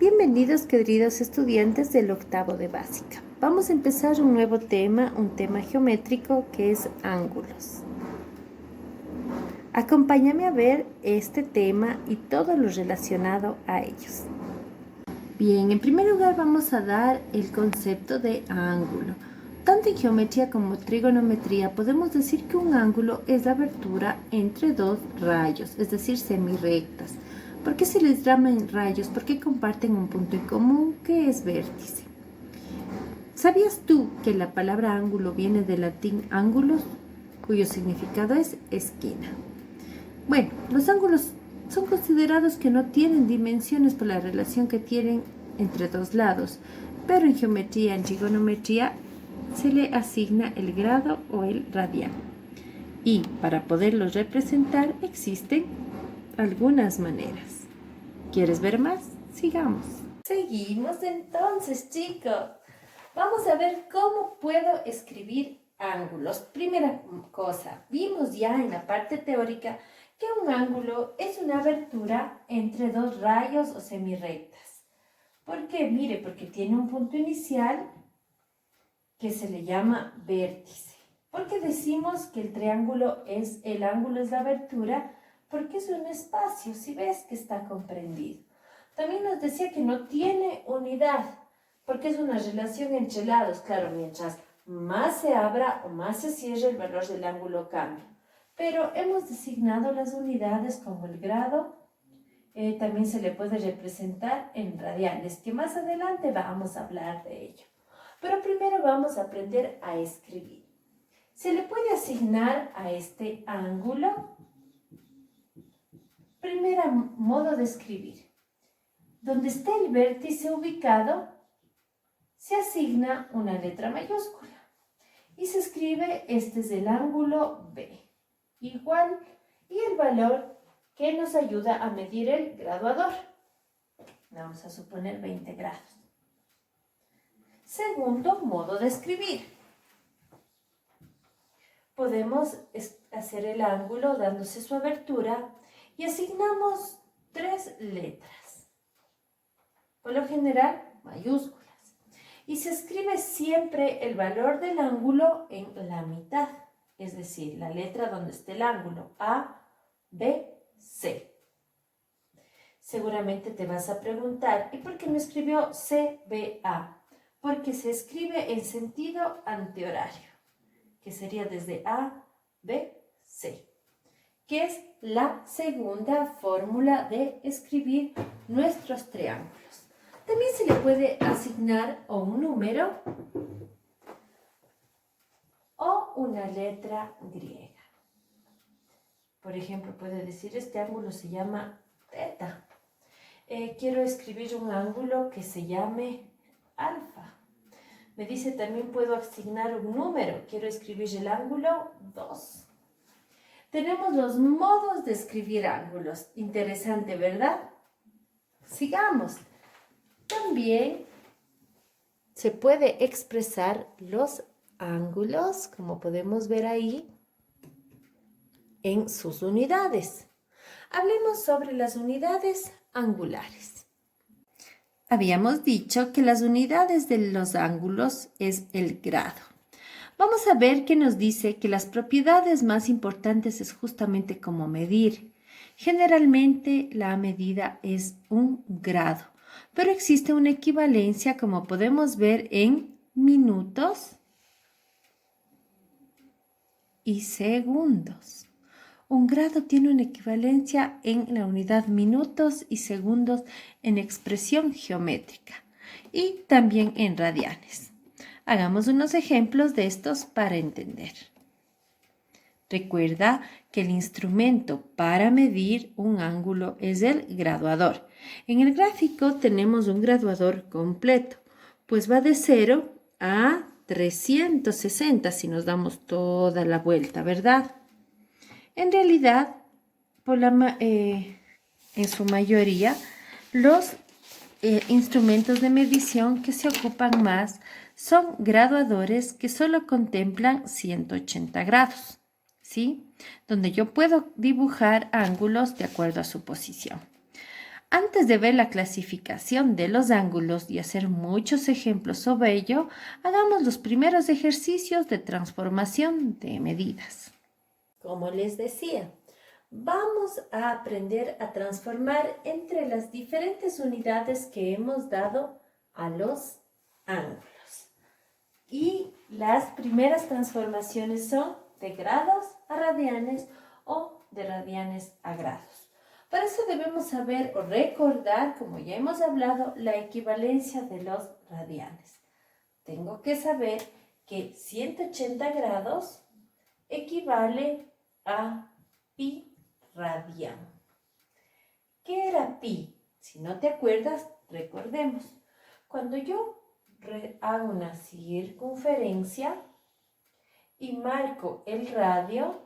Bienvenidos queridos estudiantes del octavo de básica. Vamos a empezar un nuevo tema, un tema geométrico que es ángulos. Acompáñame a ver este tema y todo lo relacionado a ellos. Bien, en primer lugar vamos a dar el concepto de ángulo. Tanto en geometría como trigonometría podemos decir que un ángulo es la abertura entre dos rayos, es decir, semirrectas. ¿Por qué se les llaman rayos? Porque comparten un punto en común que es vértice. ¿Sabías tú que la palabra ángulo viene del latín ángulos, cuyo significado es esquina? Bueno, los ángulos son considerados que no tienen dimensiones por la relación que tienen entre dos lados, pero en geometría, en trigonometría, se le asigna el grado o el radián. Y para poderlos representar existen algunas maneras. ¿Quieres ver más? Sigamos. Seguimos entonces, chicos. Vamos a ver cómo puedo escribir ángulos. Primera cosa, vimos ya en la parte teórica que un ángulo es una abertura entre dos rayos o semirrectas. ¿Por qué? Mire, porque tiene un punto inicial que se le llama vértice. ¿Por qué decimos que el ángulo es la abertura? Porque es un espacio, si ves que está comprendido. También nos decía que no tiene unidad, porque es una relación entre lados. Claro, mientras más se abra o más se cierre, el valor del ángulo cambia. Pero hemos designado las unidades como el grado. También se le puede representar en radianes, que más adelante vamos a hablar de ello. Pero primero vamos a aprender a escribir. Se le puede asignar a este ángulo, primer modo de escribir. Donde esté el vértice ubicado, se asigna una letra mayúscula y se escribe, este es el ángulo B, igual, y el valor que nos ayuda a medir el graduador. Vamos a suponer 20 grados. Segundo modo de escribir. Podemos hacer el ángulo dándose su abertura y asignamos 3 letras. Por lo general, mayúsculas. Y se escribe siempre el valor del ángulo en la mitad, es decir, la letra donde esté el ángulo, A, B, C. Seguramente te vas a preguntar, ¿y por qué me escribió CBA? Porque se escribe en sentido antihorario, que sería desde A, B, C, que es la segunda fórmula de escribir nuestros triángulos. También se le puede asignar o un número o una letra griega. Por ejemplo, puede decir, este ángulo se llama teta. Quiero escribir un ángulo que se llame alfa. Me dice, también puedo asignar un número. Quiero escribir el ángulo 2. Tenemos los modos de escribir ángulos. Interesante, ¿verdad? Sigamos. También se puede expresar los ángulos, como podemos ver ahí, en sus unidades. Hablemos sobre las unidades angulares. Habíamos dicho que las unidades de los ángulos es el grado. Vamos a ver que nos dice que las propiedades más importantes es justamente cómo medir. Generalmente la medida es un grado, pero existe una equivalencia, como podemos ver, en minutos y segundos. Un grado tiene una equivalencia en la unidad minutos y segundos en expresión geométrica y también en radianes. Hagamos unos ejemplos de estos para entender. Recuerda que el instrumento para medir un ángulo es el graduador. En el gráfico tenemos un graduador completo, pues va de 0 a 360 si nos damos toda la vuelta, ¿verdad? En realidad, en su mayoría, los instrumentos de medición que se ocupan más son graduadores que solo contemplan 180 grados, ¿sí? Donde yo puedo dibujar ángulos de acuerdo a su posición. Antes de ver la clasificación de los ángulos y hacer muchos ejemplos sobre ello, hagamos los primeros ejercicios de transformación de medidas. Como les decía, vamos a aprender a transformar entre las diferentes unidades que hemos dado a los ángulos. Y las primeras transformaciones son de grados a radianes o de radianes a grados. Para eso debemos saber o recordar, como ya hemos hablado, la equivalencia de los radianes. Tengo que saber que 180 grados equivale a pi radian. ¿Qué era pi? Si no te acuerdas, recordemos. Cuando yo hago una circunferencia y marco el radio,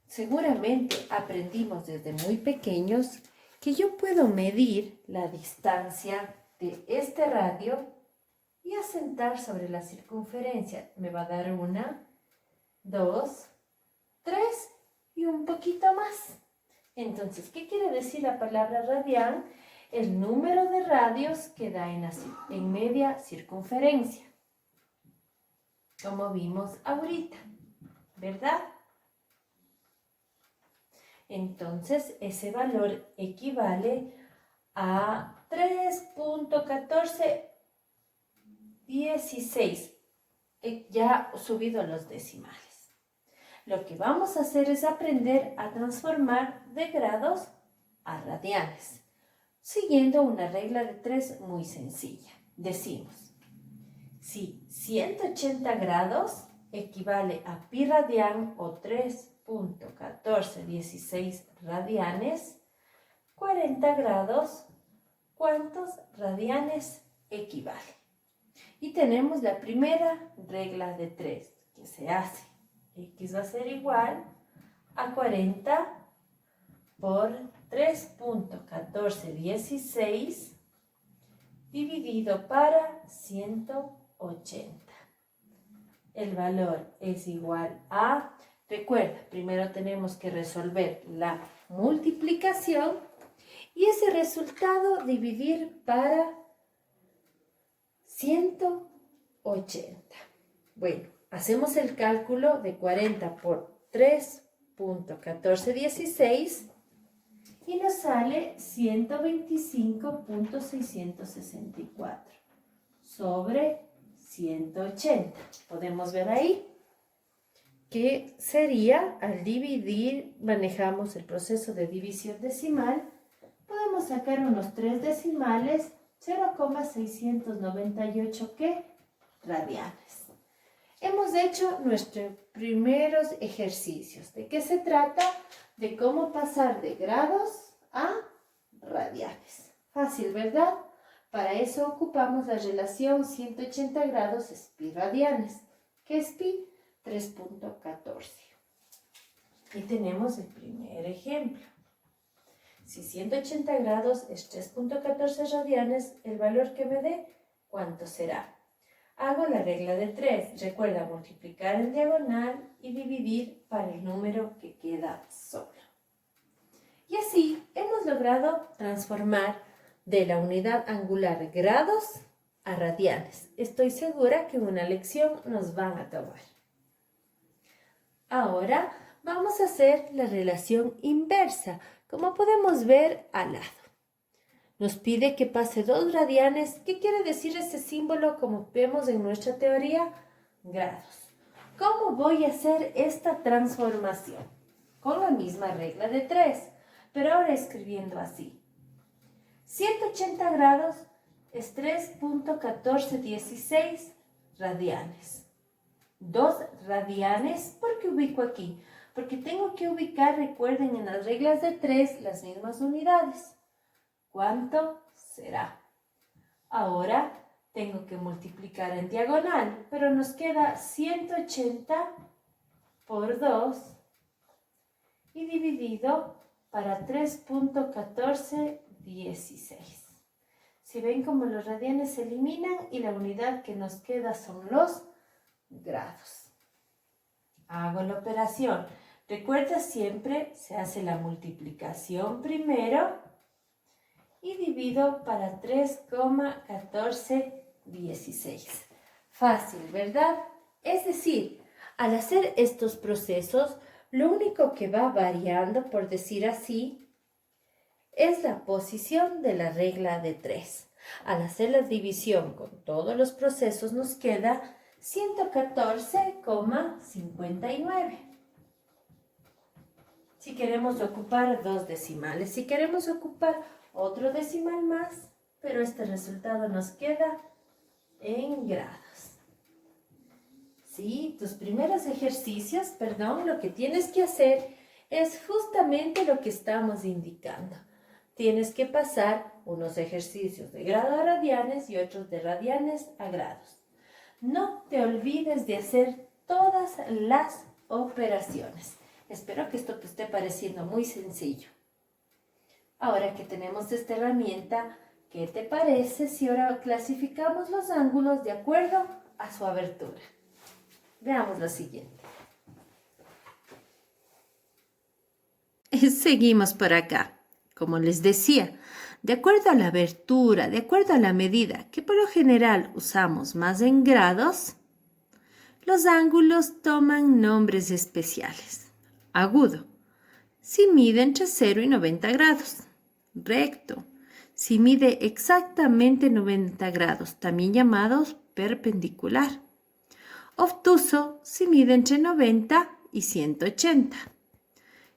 seguramente aprendimos desde muy pequeños que yo puedo medir la distancia de este radio y asentar sobre la circunferencia. Me va a dar 1, 2, 3 y un poquito más. Entonces, ¿qué quiere decir la palabra radian? El número de radios que da en media circunferencia, como vimos ahorita, ¿verdad? Entonces, ese valor equivale a 3.1416. Ya subido los decimales. Lo que vamos a hacer es aprender a transformar de grados a radianes, siguiendo una regla de 3 muy sencilla. Decimos, si 180 grados equivale a pi radian o 3.1416 radianes, 40 grados, ¿cuántos radianes equivale? Y tenemos la primera regla de 3 que se hace. X va a ser igual a 40 por 3.1416 dividido para 180. El valor es igual a, recuerda, primero tenemos que resolver la multiplicación y ese resultado dividir para 180. Bueno, hacemos el cálculo de 40 por 3.1416 y nos sale 125.664 sobre 180. Podemos ver ahí que sería, al dividir, manejamos el proceso de división decimal, podemos sacar unos 3 decimales, 0,698 ¿qué? Radianes. Hemos hecho nuestros primeros ejercicios. ¿De qué se trata? De cómo pasar de grados a radianes. Fácil, ¿verdad? Para eso ocupamos la relación 180 grados es pi radianes. ¿Qué es pi? 3.14. Y tenemos el primer ejemplo. Si 180 grados es 3.14 radianes, el valor que me dé, ¿cuánto será? Hago la regla de 3. Recuerda multiplicar en diagonal y dividir para el número que queda solo. Y así hemos logrado transformar de la unidad angular grados a radianes. Estoy segura que en una lección nos van a tomar. Ahora vamos a hacer la relación inversa, como podemos ver al lado. Nos pide que pase 2 radianes. ¿Qué quiere decir ese símbolo como vemos en nuestra teoría? Grados. ¿Cómo voy a hacer esta transformación? Con la misma regla de 3, pero ahora escribiendo así. 180 grados es 3.1416 radianes. 2 radianes, ¿por qué ubico aquí? Porque tengo que ubicar, recuerden, en las reglas de 3 las mismas unidades. ¿Cuánto será? Ahora tengo que multiplicar en diagonal, pero nos queda 180 por 2 y dividido para 3.1416. Si ven como los radianes se eliminan y la unidad que nos queda son los grados. Hago la operación. Recuerda siempre, se hace la multiplicación primero y divido para 3,1416. Fácil, ¿verdad? Es decir, al hacer estos procesos, lo único que va variando, por decir así, es la posición de la regla de 3. Al hacer la división con todos los procesos nos queda 114,59. Si queremos ocupar dos decimales, si queremos ocupar otro decimal más, pero este resultado nos queda en grados. Sí, tus primeros ejercicios, lo que tienes que hacer es justamente lo que estamos indicando. Tienes que pasar unos ejercicios de grado a radianes y otros de radianes a grados. No te olvides de hacer todas las operaciones. Espero que esto te esté pareciendo muy sencillo. Ahora que tenemos esta herramienta, ¿qué te parece si ahora clasificamos los ángulos de acuerdo a su abertura? Veamos lo siguiente. Seguimos por acá. Como les decía, de acuerdo a la abertura, de acuerdo a la medida, que por lo general usamos más en grados, los ángulos toman nombres especiales. Agudo, si mide entre 0 y 90 grados. Recto, si mide exactamente 90 grados, también llamados perpendicular. Obtuso, si mide entre 90 y 180.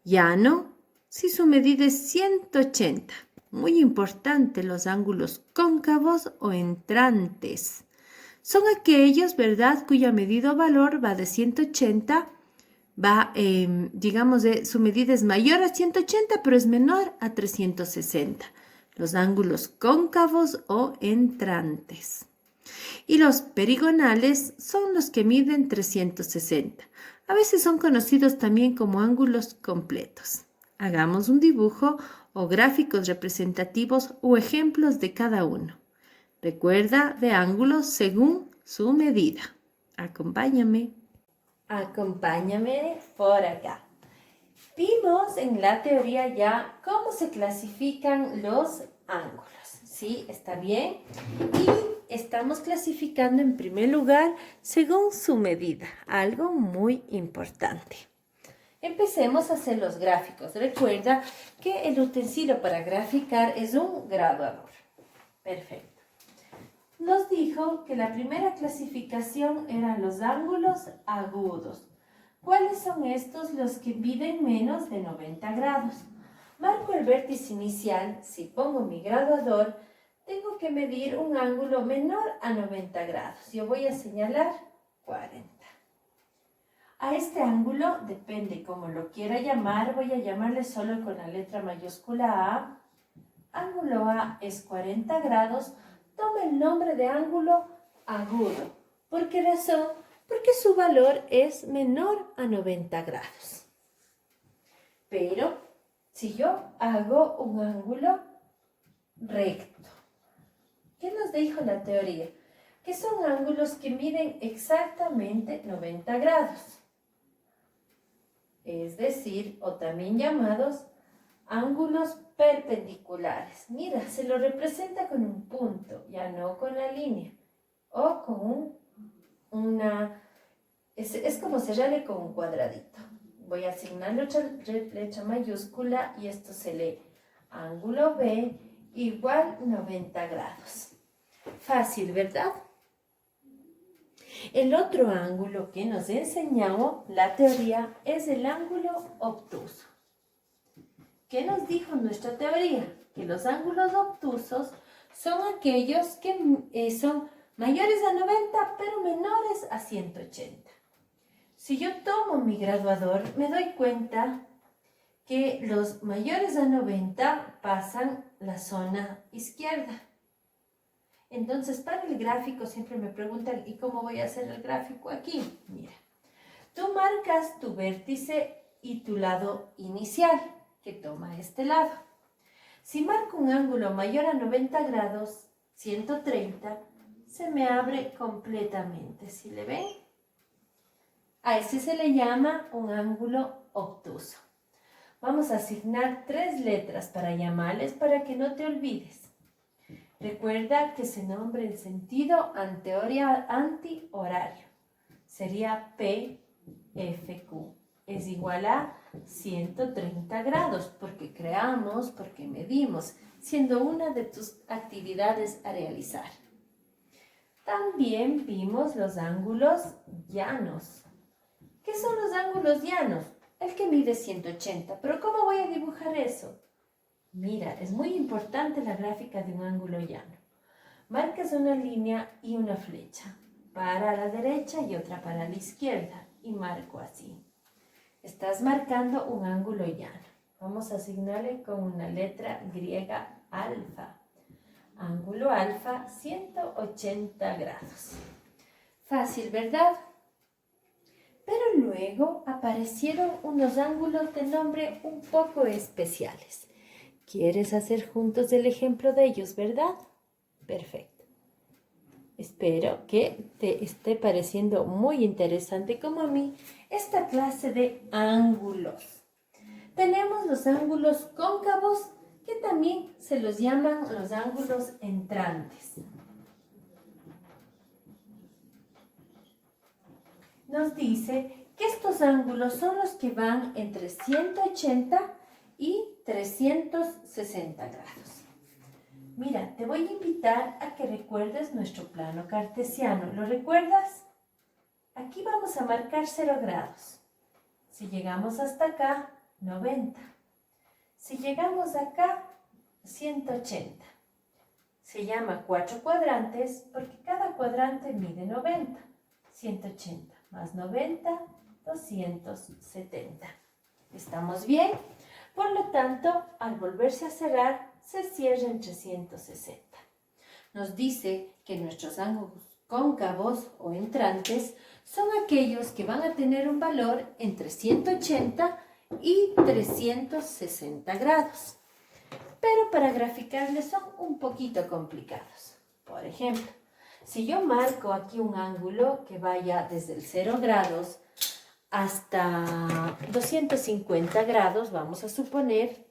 Llano, si su medida es 180. Muy importante los ángulos cóncavos o entrantes. Son aquellos, ¿verdad?, cuya medida o valor va de 180, su medida es mayor a 180, pero es menor a 360. Los ángulos cóncavos o entrantes. Y los perigonales son los que miden 360. A veces son conocidos también como ángulos completos. Hagamos un dibujo o gráficos representativos o ejemplos de cada uno. Recuerda de ángulos según su medida. Acompáñame. Acompáñame por acá. Vimos en la teoría ya cómo se clasifican los ángulos. ¿Sí? ¿Está bien? Y estamos clasificando en primer lugar según su medida. Algo muy importante. Empecemos a hacer los gráficos. Recuerda que el utensilio para graficar es un graduador. Perfecto. Nos dijo que la primera clasificación eran los ángulos agudos. ¿Cuáles son estos? Los que miden menos de 90 grados. Marco el vértice inicial. Si pongo mi graduador, tengo que medir un ángulo menor a 90 grados. Yo voy a señalar 40. A este ángulo, depende cómo lo quiera llamar, voy a llamarle solo con la letra mayúscula A. Ángulo A es 40 grados. Toma el nombre de ángulo agudo. ¿Por qué razón? Porque su valor es menor a 90 grados. Pero si yo hago un ángulo recto, ¿qué nos dijo la teoría? Que son ángulos que miden exactamente 90 grados. Es decir, o también llamados ángulos perpendiculares. Mira, se lo representa con un punto, ya no con la línea. O con es como cerrarle con un cuadradito. Voy a asignarle otra letra mayúscula y esto se lee ángulo B igual 90 grados. Fácil, ¿verdad? El otro ángulo que nos enseñó la teoría es el ángulo obtuso. ¿Qué nos dijo nuestra teoría? Que los ángulos obtusos son aquellos que son mayores a 90 pero menores a 180. Si yo tomo mi graduador, me doy cuenta que los mayores a 90 pasan la zona izquierda. Entonces, para el gráfico siempre me preguntan, ¿y cómo voy a hacer el gráfico aquí? Mira, tú marcas tu vértice y tu lado inicial, que toma este lado. Si marco un ángulo mayor a 90 grados, 130, se me abre completamente. ¿Sí le ven? A ese se le llama un ángulo obtuso. Vamos a asignar 3 letras para llamarles para que no te olvides. Recuerda que se nombra en sentido antihorario. Sería PFQ. Es igual a 130 grados porque creamos, porque medimos, siendo una de tus actividades a realizar. También vimos los ángulos llanos. ¿Qué son los ángulos llanos? El que mide 180. ¿Pero cómo voy a dibujar eso? Mira, es muy importante la gráfica de un ángulo llano. Marcas una línea y una flecha para la derecha y otra para la izquierda y marco así. Estás marcando un ángulo llano. Vamos a asignarle con una letra griega alfa. Ángulo alfa, 180 grados. Fácil, ¿verdad? Pero luego aparecieron unos ángulos de nombre un poco especiales. ¿Quieres hacer juntos el ejemplo de ellos, verdad? Perfecto. Espero que te esté pareciendo muy interesante como a mí esta clase de ángulos. Tenemos los ángulos cóncavos que también se los llaman los ángulos entrantes. Nos dice que estos ángulos son los que van entre 180 y 360 grados. Mira, te voy a invitar a que recuerdes nuestro plano cartesiano. ¿Lo recuerdas? Aquí vamos a marcar 0 grados. Si llegamos hasta acá, 90. Si llegamos acá, 180. Se llama 4 cuadrantes porque cada cuadrante mide 90. 180 más 90, 270. ¿Estamos bien? Por lo tanto, al volverse a cerrar, se cierra en 360. Nos dice que nuestros ángulos cóncavos o entrantes son aquellos que van a tener un valor entre 180 y 360 grados. Pero para graficarles son un poquito complicados. Por ejemplo, si yo marco aquí un ángulo que vaya desde el 0 grados hasta 250 grados, vamos a suponer,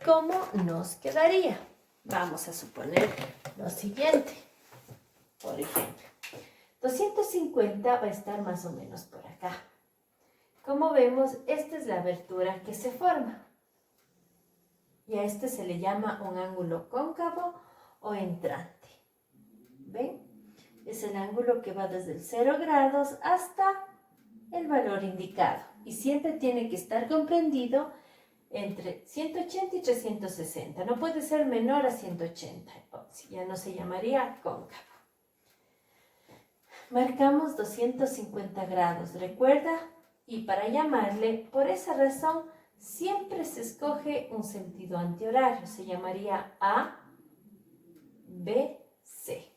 ¿cómo nos quedaría? Vamos a suponer lo siguiente. Por ejemplo, 250 va a estar más o menos por acá. Como vemos, esta es la abertura que se forma. Y a este se le llama un ángulo cóncavo o entrante. ¿Ven? Es el ángulo que va desde el 0 grados hasta el valor indicado. Y siempre tiene que estar comprendido entre 180 y 360. No puede ser menor a 180. Ya no se llamaría cóncavo. Marcamos 250 grados, ¿recuerda? Y para llamarle, por esa razón, siempre se escoge un sentido antihorario. Se llamaría A, B, C.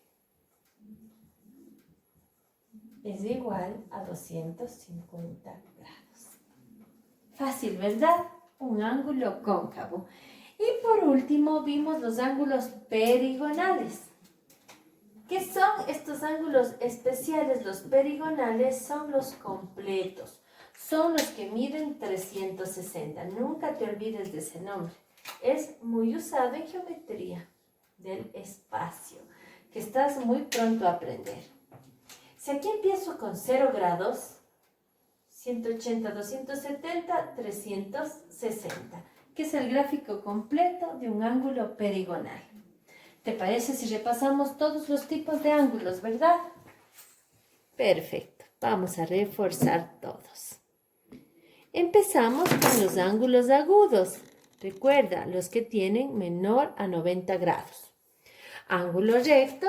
Es igual a 250 grados. Fácil, ¿verdad? Un ángulo cóncavo. Y por último vimos los ángulos perigonales. ¿Qué son estos ángulos especiales? Los perigonales son los completos. Son los que miden 360. Nunca te olvides de ese nombre. Es muy usado en geometría del espacio, que estás muy pronto a aprender. Si aquí empiezo con 0 grados, 180, 270, 360, que es el gráfico completo de un ángulo perigonal. ¿Te parece si repasamos todos los tipos de ángulos, verdad? Perfecto. Vamos a reforzar todos. Empezamos con los ángulos agudos. Recuerda, los que tienen menor a 90 grados. Ángulo recto,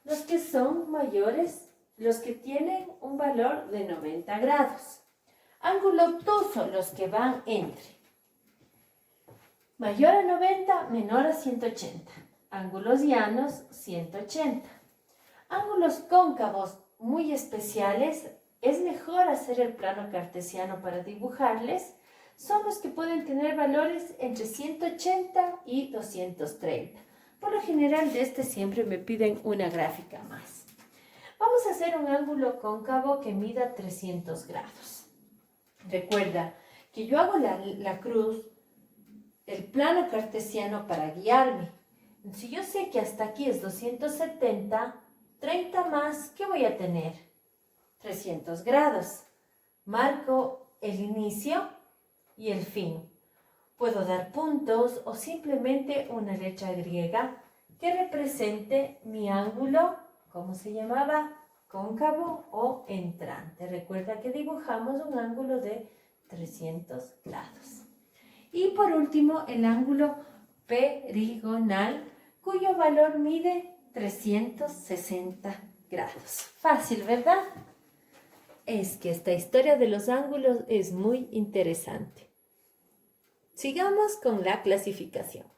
los que son mayores, los que tienen un valor de 90 grados. Ángulo obtuso, los que van entre mayor a 90, menor a 180. Ángulos llanos, 180. Ángulos cóncavos muy especiales, es mejor hacer el plano cartesiano para dibujarles. Son los que pueden tener valores entre 180 y 230. Por lo general de este siempre me piden una gráfica más. Vamos a hacer un ángulo cóncavo que mida 300 grados. Recuerda que yo hago la cruz, el plano cartesiano para guiarme. Si yo sé que hasta aquí es 270, 30 más, ¿qué voy a tener? 300 grados. Marco el inicio y el fin. Puedo dar puntos o simplemente una letra griega que represente mi ángulo, ¿cómo se llamaba? Cóncavo o entrante. Recuerda que dibujamos un ángulo de 300 grados. Y por último, el ángulo perigonal, cuyo valor mide 360 grados. Fácil, ¿verdad? Es que esta historia de los ángulos es muy interesante. Sigamos con la clasificación.